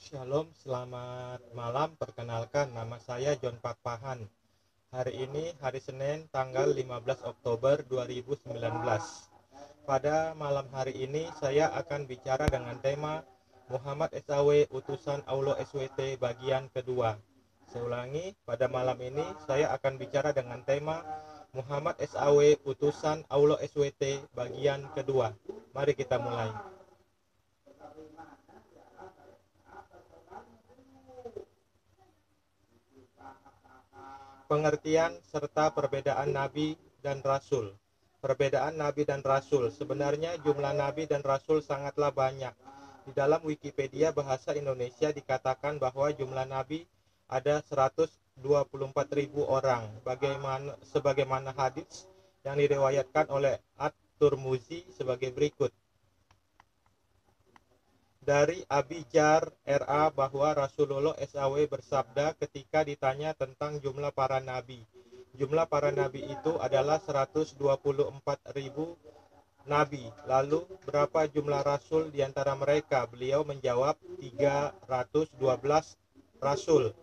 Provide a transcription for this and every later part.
Shalom, selamat malam. Perkenalkan, nama saya John Pakpahan. Hari ini hari Senin tanggal 15 Oktober 2019. Pada malam hari ini saya akan bicara dengan tema Muhammad SAW Utusan Allah SWT bagian kedua. Saya ulangi, pada malam ini saya akan bicara dengan tema Muhammad SAW Utusan Allah SWT bagian kedua. Mari kita mulai. Pengertian serta perbedaan Nabi dan Rasul. Perbedaan Nabi dan Rasul. Sebenarnya jumlah Nabi dan Rasul sangatlah banyak. Di dalam Wikipedia Bahasa Indonesia dikatakan bahwa jumlah Nabi ada 124.000 orang. Sebagaimana hadis yang diriwayatkan oleh At-Tirmidzi sebagai berikut. Dari Abi Jar RA bahwa Rasulullah SAW bersabda ketika ditanya tentang jumlah para nabi. Jumlah para nabi itu adalah 124.000 nabi. Lalu berapa jumlah rasul di antara mereka? Beliau menjawab 312 rasul.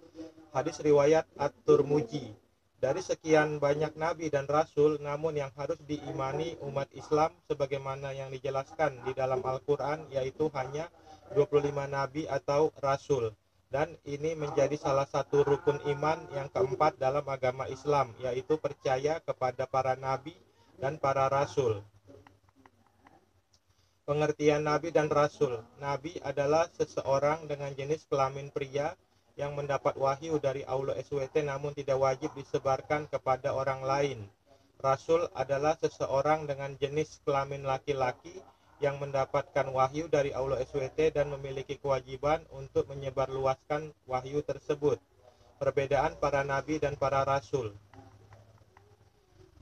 Hadis riwayat At-Tirmidzi. Dari sekian banyak nabi dan rasul, namun yang harus diimani umat Islam sebagaimana yang dijelaskan di dalam Al-Quran, yaitu hanya 25 nabi atau rasul. Dan ini menjadi salah satu rukun iman yang keempat dalam agama Islam, yaitu percaya kepada para nabi dan para rasul. Pengertian nabi dan rasul. Nabi adalah seseorang dengan jenis kelamin pria yang mendapat wahyu dari Allah SWT namun tidak wajib disebarkan kepada orang lain. Rasul adalah seseorang dengan jenis kelamin laki-laki yang mendapatkan wahyu dari Allah SWT dan memiliki kewajiban untuk menyebarluaskan wahyu tersebut. Perbedaan para nabi dan para rasul.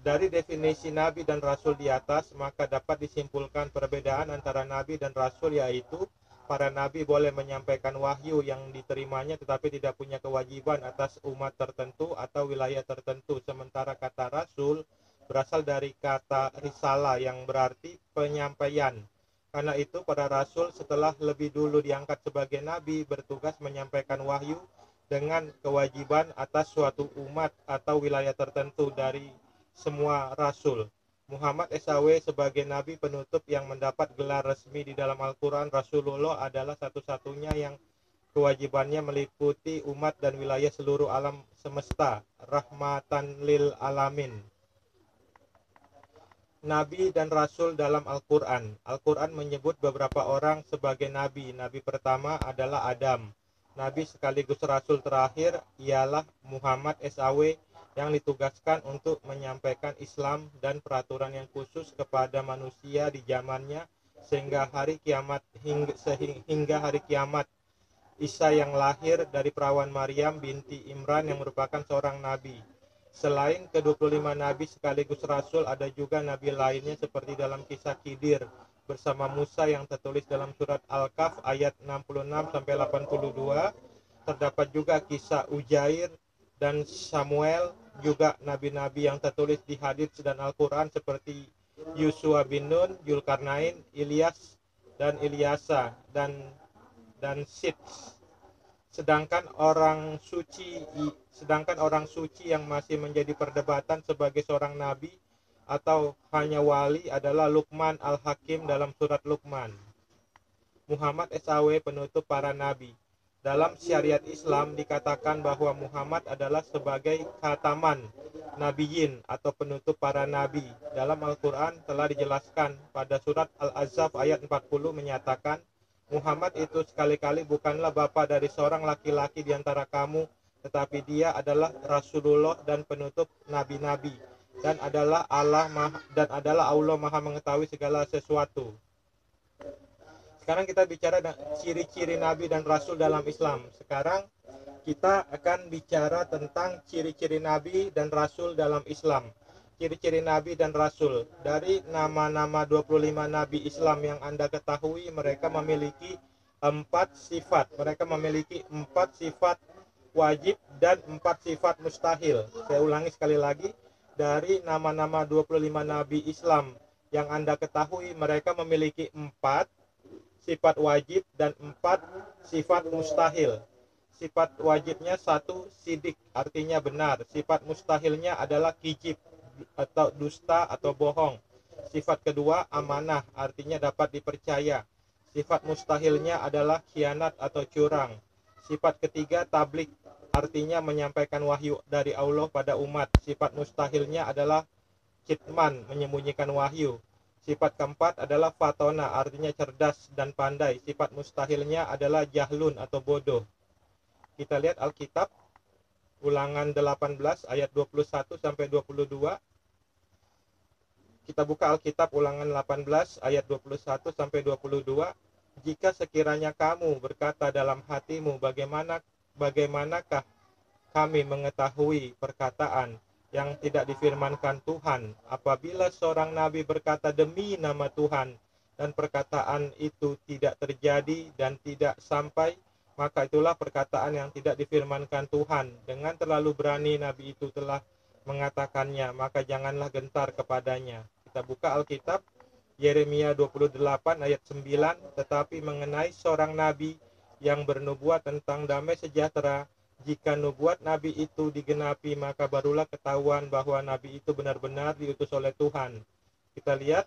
Dari definisi nabi dan rasul di atas, maka dapat disimpulkan perbedaan antara nabi dan rasul, yaitu para nabi boleh menyampaikan wahyu yang diterimanya tetapi tidak punya kewajiban atas umat tertentu atau wilayah tertentu, sementara kata rasul berasal dari kata risalah yang berarti penyampaian. Karena itu para rasul setelah lebih dulu diangkat sebagai nabi bertugas menyampaikan wahyu dengan kewajiban atas suatu umat atau wilayah tertentu dari semua rasul. Muhammad SAW sebagai nabi penutup yang mendapat gelar resmi di dalam Al-Quran, Rasulullah adalah satu-satunya yang kewajibannya meliputi umat dan wilayah seluruh alam semesta, rahmatan lil alamin. Nabi dan Rasul dalam Al-Quran. Al-Quran menyebut beberapa orang sebagai nabi. Nabi pertama adalah Adam. Nabi sekaligus Rasul terakhir ialah Muhammad SAW yang ditugaskan untuk menyampaikan Islam dan peraturan yang khusus kepada manusia di zamannya hingga hari kiamat. Isa yang lahir dari perawan Maryam binti Imran yang merupakan seorang nabi. Selain ke-25 nabi sekaligus rasul, ada juga nabi lainnya seperti dalam kisah Khidir bersama Musa yang tertulis dalam surat Al-Kahf ayat 66 sampai 82. Terdapat juga kisah Ujair dan Samuel, juga nabi-nabi yang tertulis di hadits dan Al-Quran seperti Yusua bin Nun, Zulkarnain, Ilyas dan Ilyasa dan Sid. Sedangkan orang suci yang masih menjadi perdebatan sebagai seorang nabi atau hanya wali adalah Luqman Al-Hakim dalam surat Luqman. Muhammad SAW penutup para nabi. Dalam syariat Islam dikatakan bahwa Muhammad adalah sebagai khataman nabiyyin atau penutup para nabi. Dalam Al-Quran telah dijelaskan pada surat Al-Ahzab ayat 40 menyatakan, Muhammad itu sekali-kali bukanlah bapa dari seorang laki-laki di antara kamu, tetapi dia adalah Rasulullah dan penutup nabi-nabi, dan adalah Allah Maha mengetahui segala sesuatu. Sekarang kita bicara ciri-ciri nabi dan rasul dalam Islam. Sekarang kita akan bicara tentang ciri-ciri nabi dan rasul dalam Islam. Ciri-ciri nabi dan rasul. Dari nama-nama 25 nabi Islam yang Anda ketahui, mereka memiliki 4 sifat. Mereka memiliki 4 sifat wajib dan 4 sifat mustahil. Saya ulangi sekali lagi. Dari nama-nama 25 nabi Islam yang Anda ketahui, mereka memiliki 4 sifat wajib dan 4 Sifat mustahil. Sifat wajibnya satu, sidik, artinya benar. Sifat mustahilnya adalah kijib atau dusta atau bohong. Sifat kedua, amanah, artinya dapat dipercaya. Sifat mustahilnya adalah khianat atau curang. Sifat ketiga, tablik, artinya menyampaikan wahyu dari Allah pada umat. Sifat mustahilnya adalah kitman, menyembunyikan wahyu. Sifat keempat adalah fatona, artinya cerdas dan pandai. Sifat mustahilnya adalah jahlun atau bodoh. Kita lihat Alkitab, Ulangan 18 ayat 21 sampai 22. Kita buka Alkitab Ulangan 18 ayat 21 sampai 22. Jika sekiranya kamu berkata dalam hatimu, bagaimanakah kami mengetahui perkataan yang tidak difirmankan Tuhan? Apabila seorang nabi berkata demi nama Tuhan dan perkataan itu tidak terjadi dan tidak sampai, maka itulah perkataan yang tidak difirmankan Tuhan. Dengan terlalu berani nabi itu telah mengatakannya, maka janganlah gentar kepadanya. Kita buka Alkitab Yeremia 28 ayat 9. Tetapi mengenai seorang nabi yang bernubuat tentang damai sejahtera, jika nubuat nabi itu digenapi, maka barulah ketahuan bahwa nabi itu benar-benar diutus oleh Tuhan. Kita lihat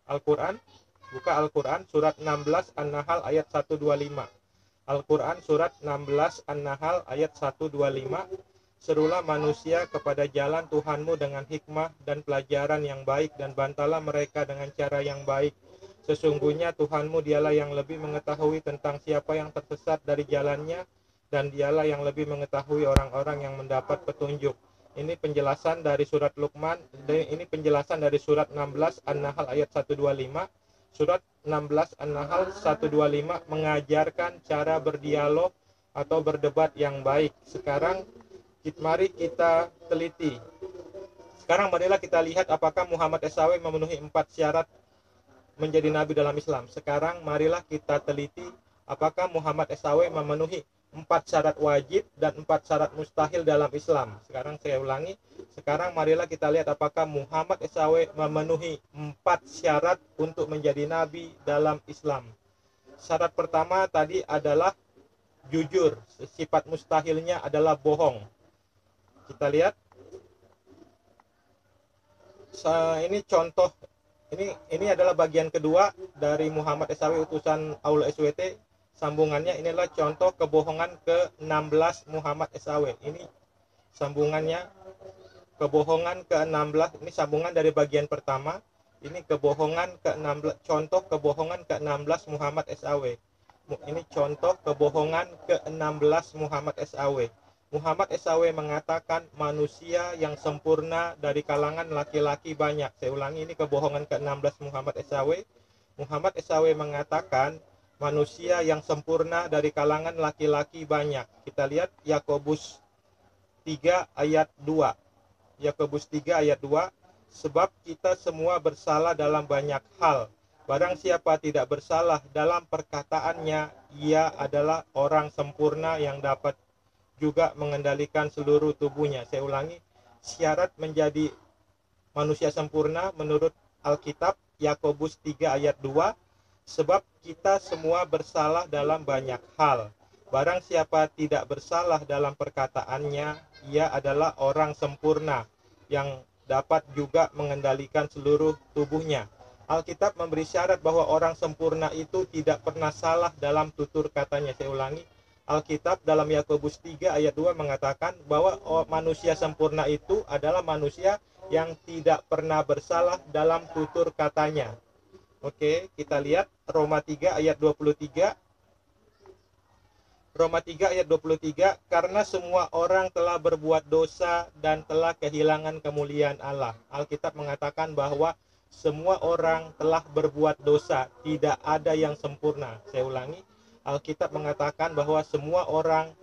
Al-Quran, buka Al-Quran surat 16 An-Nahl ayat 125. Al-Quran surat 16 An-Nahl ayat 125. Serulah manusia kepada jalan Tuhanmu dengan hikmah dan pelajaran yang baik, dan bantalah mereka dengan cara yang baik. Sesungguhnya Tuhanmu dialah yang lebih mengetahui tentang siapa yang tersesat dari jalannya, dan dialah yang lebih mengetahui orang-orang yang mendapat petunjuk. Ini penjelasan dari surat Luqman, ini penjelasan dari surat 16 An-Nahl ayat 125. Surat 16 An-Nahl 125 mengajarkan cara berdialog atau berdebat yang baik. Sekarang mari kita teliti. Sekarang marilah kita lihat apakah Muhammad SAW memenuhi 4 syarat menjadi nabi dalam Islam. Sekarang marilah kita teliti apakah Muhammad SAW memenuhi 4 syarat wajib dan 4 syarat mustahil dalam Islam. Sekarang saya ulangi. Sekarang marilah kita lihat apakah Muhammad SAW memenuhi 4 syarat untuk menjadi nabi dalam Islam. Syarat pertama tadi adalah jujur. Sifat mustahilnya adalah bohong. Kita lihat ini contoh, ini adalah bagian kedua dari Muhammad SAW utusan Allah SWT. Sambungannya inilah contoh kebohongan ke-16 Muhammad SAW. Ini sambungannya, kebohongan ke-16. Ini sambungan dari bagian pertama. Ini kebohongan ke-16, contoh kebohongan ke-16 Muhammad SAW. Ini contoh kebohongan ke-16 Muhammad SAW. Muhammad SAW mengatakan manusia yang sempurna dari kalangan laki-laki banyak. Saya ulangi, ini kebohongan ke-16 Muhammad SAW. Muhammad SAW mengatakan manusia yang sempurna dari kalangan laki-laki banyak. Kita lihat Yakobus 3 ayat 2. Yakobus 3 ayat 2. Sebab kita semua bersalah dalam banyak hal. Barang siapa tidak bersalah dalam perkataannya, ia adalah orang sempurna yang dapat juga mengendalikan seluruh tubuhnya. Saya ulangi, syarat menjadi manusia sempurna menurut Alkitab Yakobus 3 ayat 2. Sebab kita semua bersalah dalam banyak hal. Barang siapa tidak bersalah dalam perkataannya, ia adalah orang sempurna yang dapat juga mengendalikan seluruh tubuhnya. Alkitab memberi syarat bahwa orang sempurna itu tidak pernah salah dalam tutur katanya. Saya ulangi, Alkitab dalam Yakobus 3 ayat 2 mengatakan bahwa manusia sempurna itu adalah manusia yang tidak pernah bersalah dalam tutur katanya. Oke, kita lihat Roma 3 ayat 23. Roma 3 ayat 23, karena semua orang telah berbuat dosa dan telah kehilangan kemuliaan Allah. Alkitab mengatakan bahwa semua orang telah berbuat dosa, tidak ada yang sempurna. Saya ulangi, Alkitab mengatakan bahwa semua orang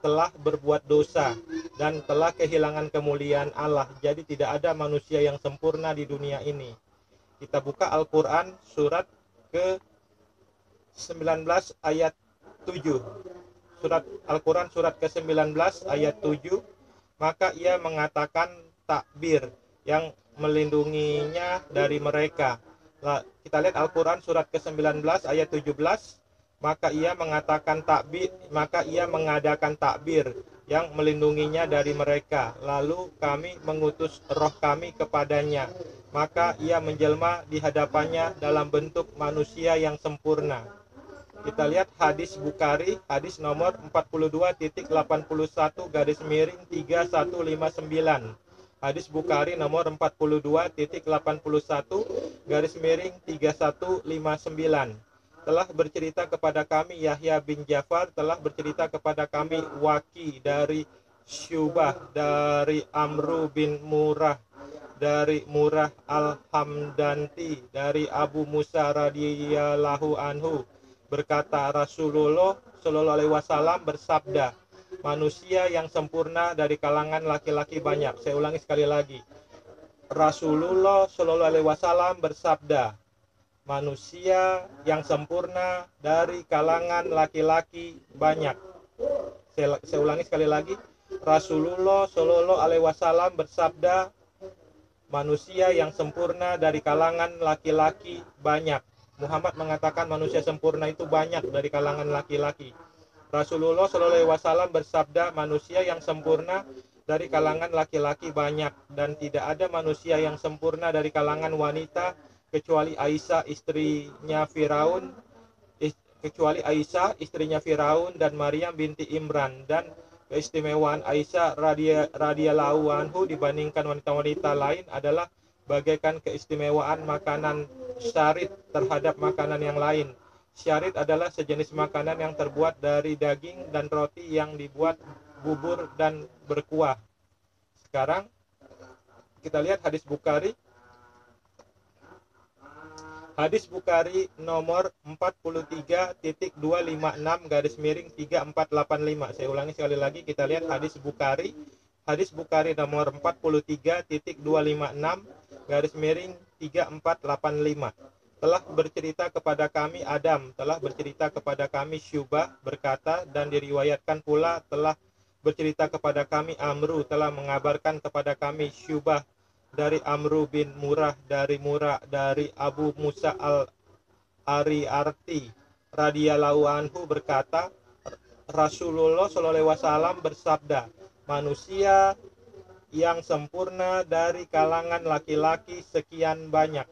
telah berbuat dosa dan telah kehilangan kemuliaan Allah. Jadi tidak ada manusia yang sempurna di dunia ini. Kita buka Al-Quran surat ke-19 ayat 7. Surat Al-Quran surat ke-19 ayat 7. Maka ia mengatakan takbir yang melindunginya dari mereka. Kita lihat Al-Quran surat ke-19 ayat 17. Maka ia mengadakan takbir yang melindunginya dari mereka. Lalu kami mengutus roh kami kepadanya. Maka ia menjelma di hadapannya dalam bentuk manusia yang sempurna. Kita lihat hadis Bukhari, hadis nomor 42.81-3159. Hadis Bukhari nomor 42.81-3159. Telah bercerita kepada kami Yahya bin Ja'far, telah bercerita kepada kami Waki dari Syubah, dari Amru bin Murrah, dari Murrah al-Hamdanti, dari Abu Musa radhiyallahu anhu, berkata, Rasulullah Shallallahu alaihi wasallam bersabda, manusia yang sempurna dari kalangan laki-laki banyak. Saya ulangi sekali lagi. Rasulullah Shallallahu alaihi wasallam bersabda, manusia yang sempurna dari kalangan laki-laki banyak. Saya ulangi sekali lagi. Rasulullah Shallallahu alaihi wasallam bersabda, manusia yang sempurna dari kalangan laki-laki banyak. Muhammad mengatakan manusia sempurna itu banyak dari kalangan laki-laki. Rasulullah Shallallahu alaihi wasallam bersabda, manusia yang sempurna dari kalangan laki-laki banyak, dan tidak ada manusia yang sempurna dari kalangan wanita kecuali Aisyah istrinya Firaun dan Maryam binti Imran. Dan keistimewaan Aisyah radhiyallahu anhu dibandingkan wanita-wanita lain adalah bagaikan keistimewaan makanan syarit terhadap makanan yang lain. Syarit adalah sejenis makanan yang terbuat dari daging dan roti yang dibuat bubur dan berkuah. Sekarang kita lihat hadis Bukhari. Hadis Bukhari nomor 43.256-3485. Saya ulangi sekali lagi, kita lihat hadis Bukhari. Hadis Bukhari nomor 43.256-3485. Telah bercerita kepada kami Adam, telah bercerita kepada kami Syubah berkata, dan diriwayatkan pula telah bercerita kepada kami Amru, telah mengabarkan kepada kami Syubah dari Amru bin Murrah, dari Abu Musa al-Ariarti radhiyallahu anhu berkata, Rasulullah Shallallahu alaihi wasallam bersabda, manusia yang sempurna dari kalangan laki-laki sekian banyak.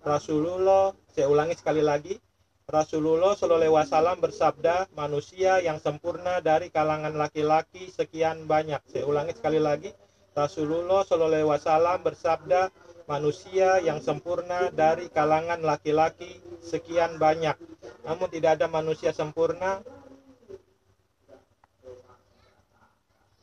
Saya ulangi sekali lagi. Rasulullah Shallallahu alaihi wasallam bersabda, manusia yang sempurna dari kalangan laki-laki sekian banyak. Saya ulangi sekali lagi. Rasulullah Shallallahu alaihi wasallam bersabda, manusia yang sempurna dari kalangan laki-laki sekian banyak. Namun tidak ada manusia sempurna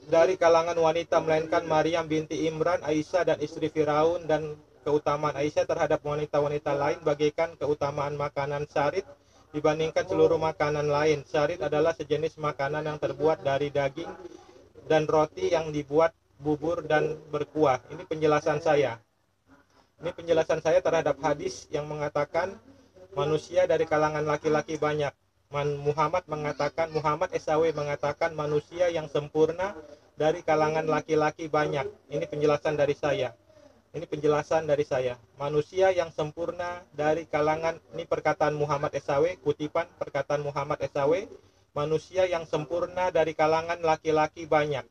dari kalangan wanita melainkan Maryam binti Imran, Aisyah dan istri Firaun. Dan keutamaan Aisyah terhadap wanita-wanita lain bagaikan keutamaan makanan syarit dibandingkan seluruh makanan lain. Syarit adalah sejenis makanan yang terbuat dari daging dan roti yang dibuat bubur dan berkuah. Ini penjelasan saya. Ini penjelasan saya terhadap hadis yang mengatakan manusia dari kalangan laki-laki banyak. Muhammad SAW mengatakan manusia yang sempurna dari kalangan laki-laki banyak. Ini penjelasan dari saya. Manusia yang sempurna dari kalangan, ini perkataan Muhammad SAW, kutipan perkataan Muhammad SAW, manusia yang sempurna dari kalangan laki-laki banyak.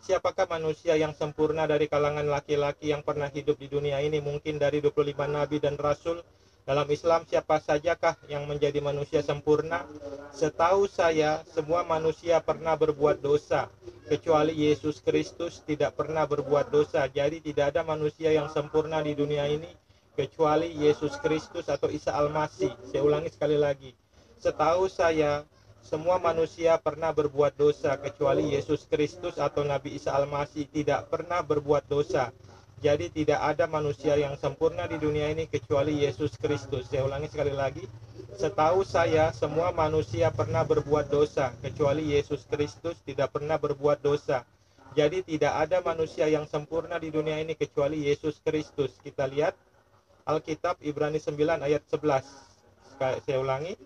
Siapakah manusia yang sempurna dari kalangan laki-laki yang pernah hidup di dunia ini? Mungkin dari 25 nabi dan rasul. Dalam Islam, siapa sajakah yang menjadi manusia sempurna? Setahu saya, semua manusia pernah berbuat dosa, kecuali Yesus Kristus tidak pernah berbuat dosa. Jadi tidak ada manusia yang sempurna di dunia ini kecuali Yesus Kristus atau Isa Al-Masih. Saya ulangi sekali lagi. Setahu saya, semua manusia pernah berbuat dosa kecuali Yesus Kristus atau Nabi Isa Al-Masih tidak pernah berbuat dosa. Jadi tidak ada manusia yang sempurna di dunia ini kecuali Yesus Kristus. Saya ulangi sekali lagi. Setahu saya, semua manusia pernah berbuat dosa kecuali Yesus Kristus tidak pernah berbuat dosa. Jadi tidak ada manusia yang sempurna di dunia ini kecuali Yesus Kristus. Kita lihat Alkitab Ibrani 9 ayat 11. Saya ulangi.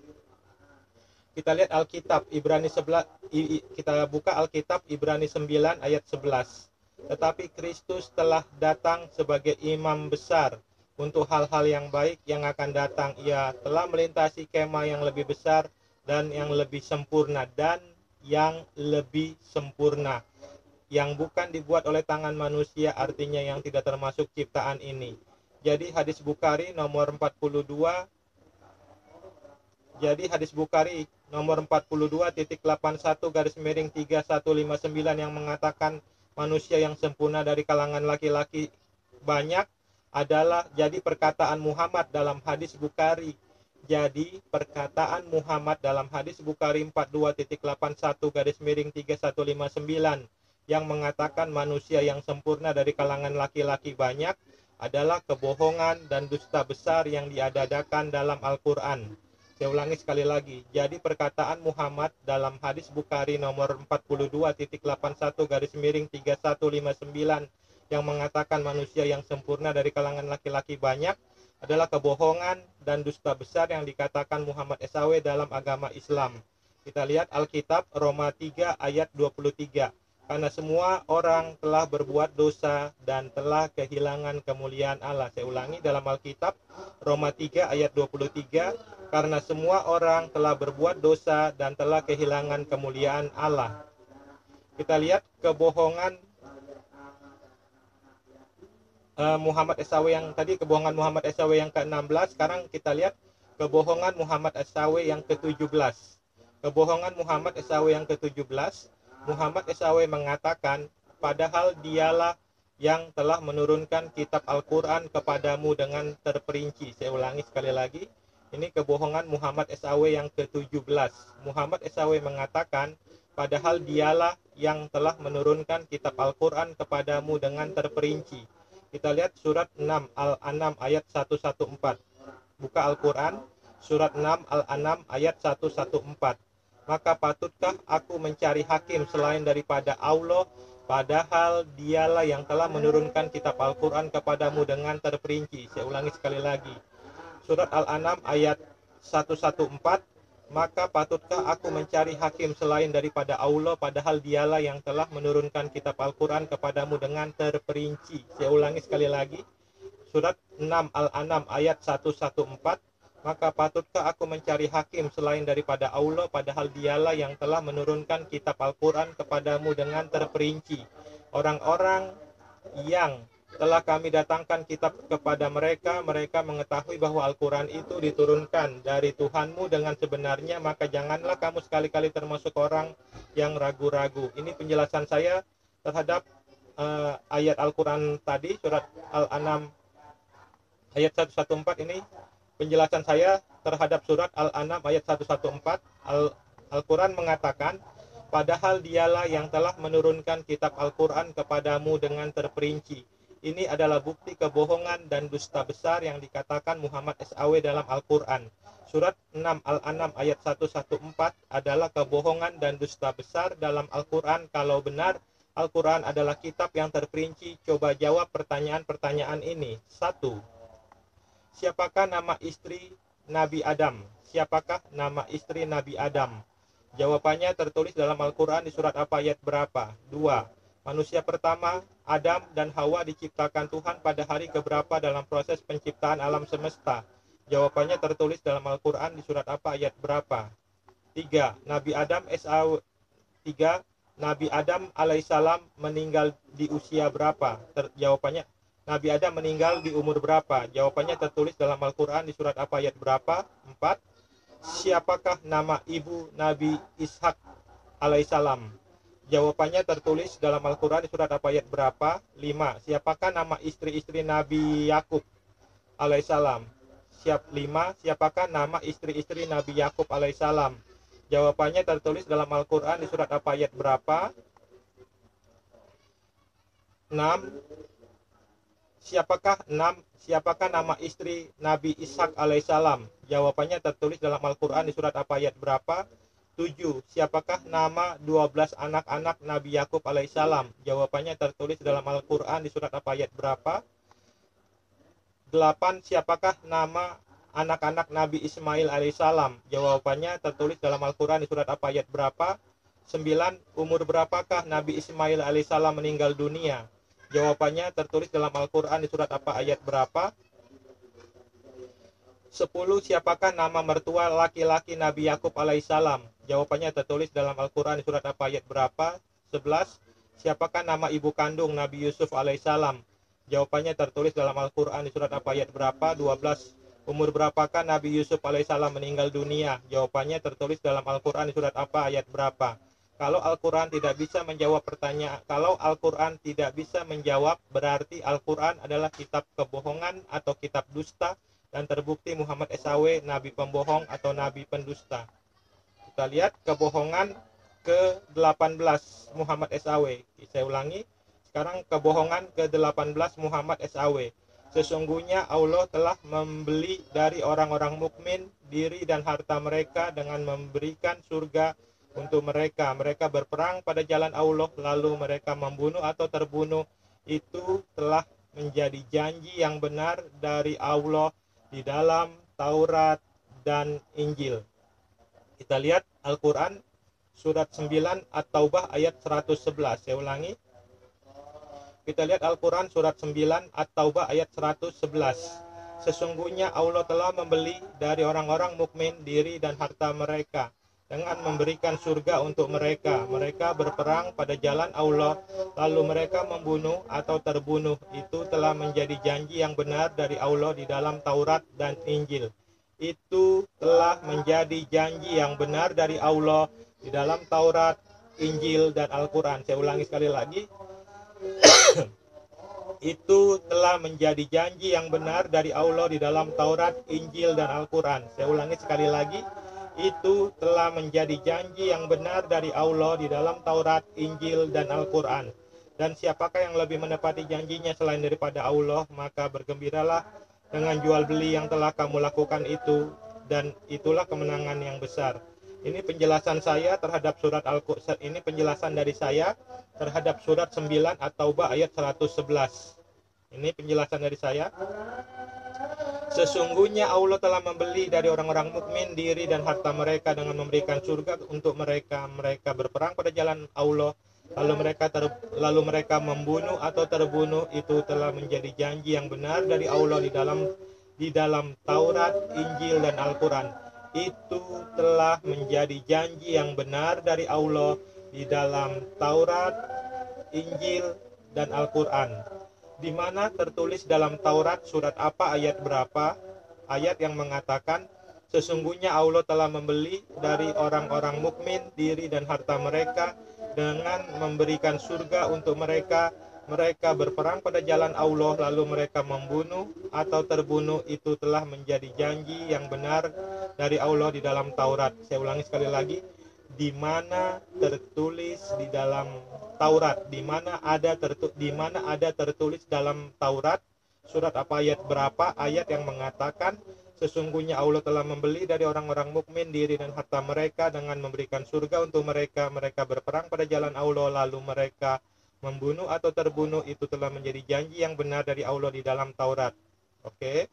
Kita lihat Alkitab Ibrani 11, kita buka Alkitab Ibrani 9 ayat 11. Tetapi Kristus telah datang sebagai imam besar untuk hal-hal yang baik yang akan datang. Ia telah melintasi kemah yang lebih besar dan yang lebih sempurna, dan yang lebih sempurna, yang bukan dibuat oleh tangan manusia, artinya yang tidak termasuk ciptaan ini. Jadi hadis Bukhari nomor 42, jadi hadis Bukhari nomor 42.81/3159 yang mengatakan manusia yang sempurna dari kalangan laki-laki banyak adalah jadi perkataan Muhammad dalam hadis Bukhari. Jadi perkataan Muhammad dalam hadis Bukhari 42.81/3159 yang mengatakan manusia yang sempurna dari kalangan laki-laki banyak adalah kebohongan dan dusta besar yang diadakan dalam Al-Quran. Saya ulangi sekali lagi. Jadi perkataan Muhammad dalam hadis Bukhari nomor 42.81/3159 yang mengatakan manusia yang sempurna dari kalangan laki-laki banyak adalah kebohongan dan dusta besar yang dikatakan Muhammad SAW dalam agama Islam. Kita lihat Alkitab Roma 3 ayat 23. Karena semua orang telah berbuat dosa dan telah kehilangan kemuliaan Allah. Saya ulangi dalam Alkitab Roma 3 ayat 23. Karena semua orang telah berbuat dosa dan telah kehilangan kemuliaan Allah. Kita lihat kebohongan Muhammad SAW yang tadi, kebohongan Muhammad SAW yang ke-16. Sekarang kita lihat kebohongan Muhammad SAW yang ke-17. Kebohongan Muhammad SAW yang ke-17. Muhammad SAW mengatakan, padahal dialah yang telah menurunkan kitab Al-Quran kepadamu dengan terperinci. Saya ulangi sekali lagi. Ini kebohongan Muhammad SAW yang ke-17. Muhammad SAW mengatakan, padahal dialah yang telah menurunkan kitab Al-Quran kepadamu dengan terperinci. Kita lihat surat 6 Al-An'am ayat 114. Buka Al-Quran, surat 6 Al-An'am ayat 114. Maka patutkah aku mencari hakim selain daripada Allah, padahal dialah yang telah menurunkan kitab Al-Quran kepadamu dengan terperinci. Saya ulangi sekali lagi. Surat Al-An'am ayat 114. Maka patutkah aku mencari hakim selain daripada Allah, padahal dialah yang telah menurunkan kitab Al-Quran kepadamu dengan terperinci. Saya ulangi sekali lagi. Surat 6 Al-An'am ayat 114. Maka patutkah aku mencari hakim selain daripada Allah, padahal dialah yang telah menurunkan kitab Al-Quran kepadamu dengan terperinci. Orang-orang yang telah kami datangkan kitab kepada mereka, mereka mengetahui bahwa Al-Quran itu diturunkan dari Tuhanmu dengan sebenarnya, maka janganlah kamu sekali-kali termasuk orang yang ragu-ragu. Ini penjelasan saya terhadap ayat Al-Quran tadi, surat Al-An'am ayat 114 ini. Penjelasan saya terhadap surat Al-An'am ayat 114. Al-Quran mengatakan, padahal dialah yang telah menurunkan kitab Al-Quran kepadamu dengan terperinci. Ini adalah bukti kebohongan dan dusta besar yang dikatakan Muhammad SAW dalam Al-Quran. Surat 6 Al-An'am ayat 114 adalah kebohongan dan dusta besar dalam Al-Quran. Kalau benar Al-Quran adalah kitab yang terperinci, coba jawab pertanyaan-pertanyaan ini. 1. Siapakah nama istri Nabi Adam? Siapakah nama istri Nabi Adam? Jawabannya tertulis dalam Al-Quran di surat apa ayat berapa? 2. Manusia pertama, Adam dan Hawa diciptakan Tuhan pada hari keberapa dalam proses penciptaan alam semesta? Jawabannya tertulis dalam Al-Quran di surat apa ayat berapa? 3. Nabi Adam alaihissalam meninggal di usia berapa? Jawabannya Nabi Adam meninggal di umur berapa? Jawabannya tertulis dalam Al-Quran di surat apa ayat berapa? 4. Siapakah nama ibu Nabi Ishak alaihissalam? Jawabannya tertulis dalam Al-Quran di surat apa ayat berapa? 5. Siapakah nama istri-istri Nabi Yakub alaihissalam? 5. Siapakah nama istri-istri Nabi Yakub alaihissalam? Jawabannya tertulis dalam Al-Quran di surat apa ayat berapa? 6. Siapakah nama istri Nabi Ishak alaihissalam? Jawabannya tertulis dalam Al-Quran di surat apa ayat berapa? 7. Siapakah nama 12 anak-anak Nabi Yakub alaihissalam? Jawabannya tertulis dalam Al-Quran di surat apa ayat berapa? 8. Siapakah nama anak-anak Nabi Ismail alaihissalam? Jawabannya tertulis dalam Al-Quran di surat apa ayat berapa? 9. Umur berapakah Nabi Ismail alaihissalam meninggal dunia? Jawabannya tertulis dalam Al-Quran di surat apa ayat berapa? 10. Siapakah nama mertua laki-laki Nabi Yakub alaihissalam? Jawabannya tertulis dalam Al-Quran surat apa ayat berapa? 11. Siapakah nama ibu kandung Nabi Yusuf alaihissalam? Jawabannya tertulis dalam Al-Quran surat apa ayat berapa? 12. Umur berapakah Nabi Yusuf alaihissalam meninggal dunia? Jawabannya tertulis dalam Al-Quran surat apa ayat berapa? Kalau Al-Quran tidak bisa menjawab pertanyaan, kalau Al-Quran tidak bisa menjawab, berarti Al-Quran adalah kitab kebohongan atau kitab dusta, dan terbukti Muhammad SAW nabi pembohong atau nabi pendusta. Kita lihat kebohongan ke-18 Muhammad SAW. Saya ulangi, sekarang kebohongan ke-18 Muhammad SAW. Sesungguhnya Allah telah membeli dari orang-orang mukmin diri dan harta mereka dengan memberikan surga untuk mereka. Mereka berperang pada jalan Allah, lalu mereka membunuh atau terbunuh. Itu telah menjadi janji yang benar dari Allah di dalam Taurat dan Injil. Kita lihat Al-Quran surat 9 At-Taubah ayat 111. Saya ulangi. Kita lihat Al-Quran surat 9 At-Taubah ayat 111. Sesungguhnya Allah telah membeli dari orang-orang mukmin diri dan harta mereka dengan memberikan surga untuk mereka. Mereka berperang pada jalan Allah, lalu mereka membunuh atau terbunuh. Itu telah menjadi janji yang benar dari Allah di dalam Taurat dan Injil. Itu telah menjadi janji yang benar dari Allah di dalam Taurat, Injil, dan Al-Quran. Saya ulangi sekali lagi. Itu telah menjadi janji yang benar dari Allah di dalam Taurat, Injil, dan Al-Quran. Saya ulangi sekali lagi. Itu telah menjadi janji yang benar dari Allah di dalam Taurat, Injil, dan Al-Quran. Dan siapakah yang lebih menepati janjinya selain daripada Allah, maka bergembiralah dengan jual beli yang telah kamu lakukan itu, dan itulah kemenangan yang besar. Ini penjelasan saya terhadap surat Al-Quran. Ini penjelasan dari saya terhadap surat 9 At-Taubah ayat 111. Ini penjelasan dari saya. Sesungguhnya Allah telah membeli dari orang-orang mukmin diri dan harta mereka dengan memberikan surga untuk mereka. Mereka berperang pada jalan Allah, lalu mereka membunuh atau terbunuh. Itu telah menjadi janji yang benar dari Allah di dalam Taurat, Injil, dan Al-Quran. Itu telah menjadi janji yang benar dari Allah di dalam Taurat, Injil, dan Al-Quran. Di mana tertulis dalam Taurat surat apa ayat berapa? Ayat yang mengatakan, sesungguhnya Allah telah membeli dari orang-orang mukmin diri dan harta mereka dengan memberikan surga untuk mereka. Mereka berperang pada jalan Allah, lalu mereka membunuh atau terbunuh. Itu telah menjadi janji yang benar dari Allah di dalam Taurat. Saya ulangi sekali lagi. Di mana tertulis di dalam Taurat, di mana ada tertulis dalam Taurat surat apa ayat berapa, ayat yang mengatakan sesungguhnya Allah telah membeli dari orang-orang mukmin diri dan harta mereka dengan memberikan surga untuk mereka. Mereka berperang pada jalan Allah, lalu mereka membunuh atau terbunuh. Itu telah menjadi janji yang benar dari Allah di dalam Taurat. Oke.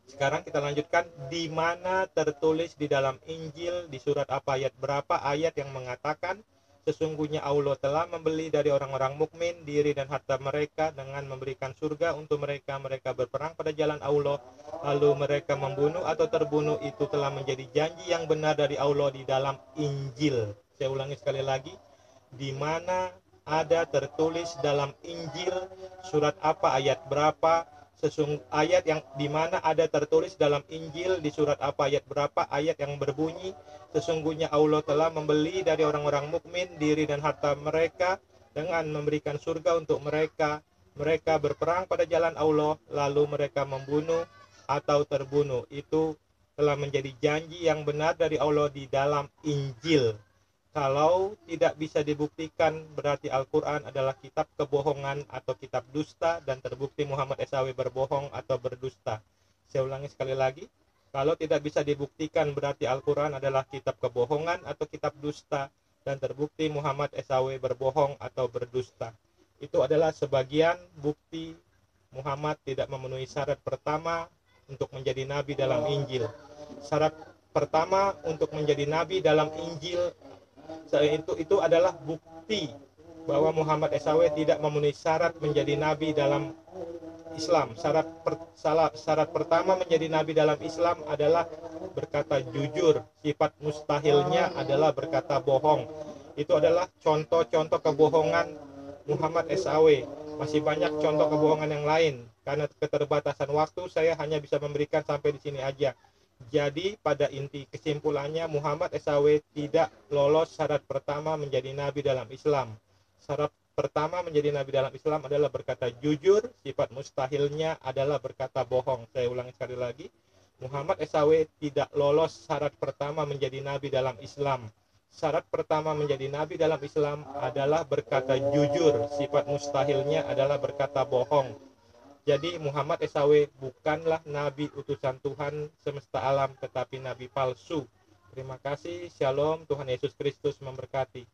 Sekarang kita lanjutkan, di mana tertulis di dalam Injil di surat apa ayat berapa, ayat yang mengatakan sesungguhnya Allah telah membeli dari orang-orang mukmin diri dan harta mereka dengan memberikan surga untuk mereka. Mereka berperang pada jalan Allah, lalu mereka membunuh atau terbunuh. Itu telah menjadi janji yang benar dari Allah di dalam Injil. Saya ulangi sekali lagi, di mana ada tertulis dalam Injil surat apa ayat berapa, ayat yang dimana ada tertulis dalam Injil di surat apa ayat berapa, ayat yang berbunyi sesungguhnya Allah telah membeli dari orang-orang mukmin diri dan harta mereka dengan memberikan surga untuk mereka. Mereka berperang pada jalan Allah, lalu mereka membunuh atau terbunuh. Itu telah menjadi janji yang benar dari Allah di dalam Injil. Kalau tidak bisa dibuktikan, berarti Al-Quran adalah kitab kebohongan atau kitab dusta, dan terbukti Muhammad SAW berbohong atau berdusta. Saya ulangi sekali lagi, kalau tidak bisa dibuktikan, berarti Al-Quran adalah kitab kebohongan atau kitab dusta, dan terbukti Muhammad SAW berbohong atau berdusta. Itu adalah sebagian bukti Muhammad tidak memenuhi syarat pertama untuk menjadi nabi dalam Injil. Syarat pertama untuk menjadi nabi dalam Injil itu adalah bukti bahwa Muhammad SAW tidak memenuhi syarat menjadi nabi dalam Islam. Syarat pertama menjadi nabi dalam Islam adalah berkata jujur. Sifat mustahilnya adalah berkata bohong. Itu adalah contoh-contoh kebohongan Muhammad SAW. Masih banyak contoh kebohongan yang lain. Karena keterbatasan waktu, saya hanya bisa memberikan sampai di sini aja. Jadi pada inti kesimpulannya, Muhammad SAW tidak lolos syarat pertama menjadi nabi dalam Islam. Syarat pertama menjadi nabi dalam Islam adalah berkata jujur. Sifat mustahilnya adalah berkata bohong. Saya ulangi sekali lagi, Muhammad SAW tidak lolos syarat pertama menjadi nabi dalam Islam. Syarat pertama menjadi nabi dalam Islam adalah berkata jujur. Sifat mustahilnya adalah berkata bohong. Jadi Muhammad SAW bukanlah nabi utusan Tuhan semesta alam, tetapi nabi palsu. Terima kasih. Shalom. Tuhan Yesus Kristus memberkati.